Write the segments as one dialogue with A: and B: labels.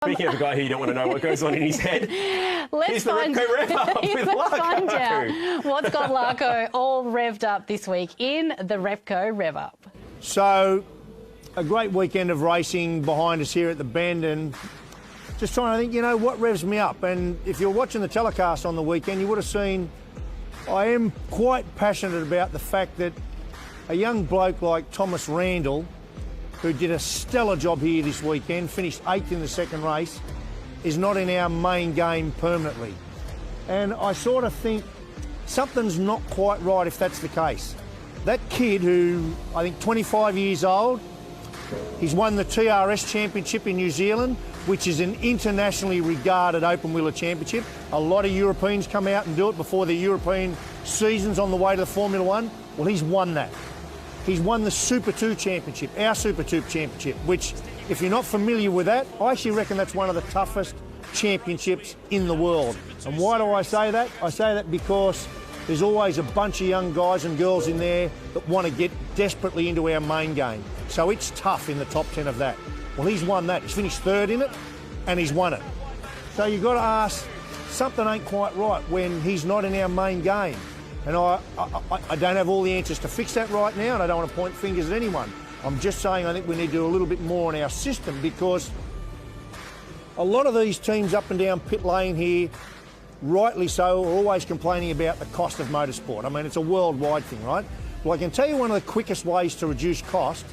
A: Speaking of a guy who you don't want to know what goes on in his head, here's the Repco Rev-Up with Larko.
B: Find out what's got Larko all revved up this week in the Repco Rev-Up.
C: So, a great weekend of racing behind us here at the Bend, and just trying to think, you know, what revs me up. And if you're watching the telecast on the weekend, you would have seen I am quite passionate about the fact that a young bloke like Thomas Randall, who did a stellar job here this weekend, finished 8th in the second race, is not in our main game permanently. And I sort of think something's not quite right if that's the case. That kid, who I think 25 years old, he's won the TRS Championship in New Zealand, which is an internationally regarded open wheeler championship. A lot of Europeans come out and do it before the European seasons on the way to the Formula One. Well, he's won that. He's won the Super 2 Championship, our Super 2 Championship, which, if you're not familiar with that, I actually reckon that's one of the toughest championships in the world. And why do I say that? I say that because there's always a bunch of young guys and girls in there that want to get desperately into our main game. So it's tough in the top 10 of that. Well, he's won that. He's finished 3rd in it, and he's won it. So you've got to ask, something ain't quite right when he's not in our main game. And I don't have all the answers to fix that right now, and I don't want to point fingers at anyone. I'm just saying I think we need to do a little bit more on our system, because a lot of these teams up and down pit lane here, rightly so, are always complaining about the cost of motorsport. I mean, it's a worldwide thing, right? Well, I can tell you one of the quickest ways to reduce cost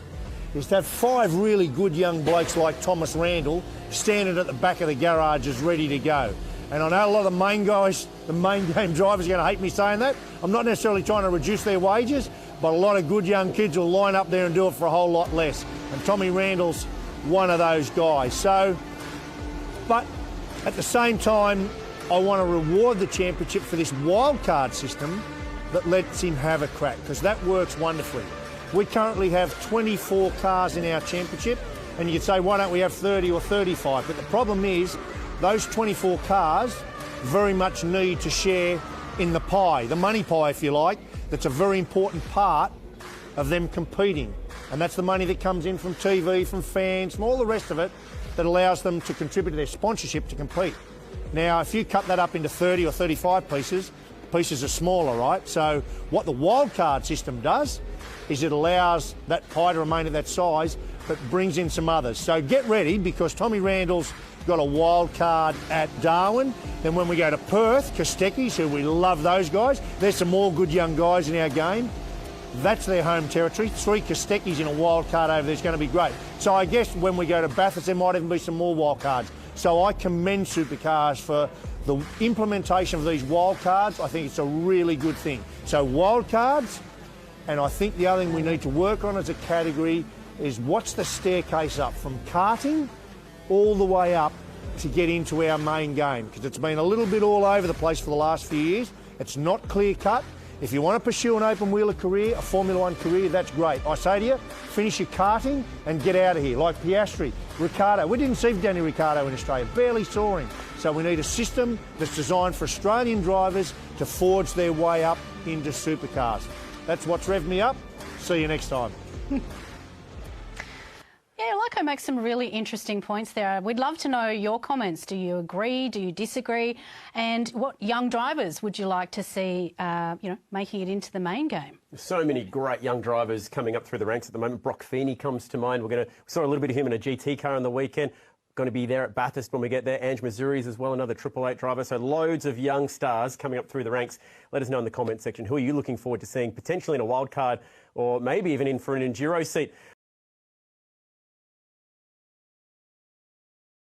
C: is to have 5 really good young blokes like Thomas Randall standing at the back of the garages ready to go. And I know a lot of the main guys, the main game drivers, are going to hate me saying that. I'm not necessarily trying to reduce their wages, but a lot of good young kids will line up there and do it for a whole lot less. And Tommy Randall's one of those guys. So, but at the same time, I want to reward the championship for this wildcard system that lets him have a crack, because that works wonderfully. We currently have 24 cars in our championship, and you could say, why don't we have 30 or 35? But the problem is, those 24 cars very much need to share in the pie, the money pie, if you like. That's a very important part of them competing. And that's the money that comes in from TV, from fans, from all the rest of it, that allows them to contribute to their sponsorship to compete. Now, if you cut that up into 30 or 35 pieces, pieces are smaller, right? So what the wildcard system does is it allows that pie to remain at that size, but brings in some others. So get ready, because Tommy Randall's got a wild card at Darwin. Then when we go to Perth, Kostekis, who we love those guys, there's some more good young guys in our game. That's their home territory. 3 Kostekis in a wild card over there is going to be great. So I guess when we go to Bathurst, there might even be some more wild cards. So I commend Supercars for the implementation of these wild cards. I think it's a really good thing. So wild cards, and I think the other thing we need to work on as a category is what's the staircase up from karting all the way up to get into our main game, because it's been a little bit all over the place for the last few years. It's not clear cut. If you want to pursue an open wheeler career, a Formula One career, that's great. I say to you, finish your karting and get out of here, like Piastri, Ricciardo. We didn't see Danny Ricciardo in Australia, barely saw him. So we need a system that's designed for Australian drivers to forge their way up into supercars. That's what's revved me up. See you next time.
B: Yeah, Larko makes some really interesting points there. We'd love to know your comments. Do you agree? Do you disagree? And what young drivers would you like to see, making it into the main game?
A: So many great young drivers coming up through the ranks at the moment. Brock Feeney comes to mind. We saw a little bit of him in a GT car on the weekend. Going to be there at Bathurst when we get there. Ange Missouri's as well, another 888 driver. So loads of young stars coming up through the ranks. Let us know in the comment section. Who are you looking forward to seeing potentially in a wild card, or maybe even in for an enduro seat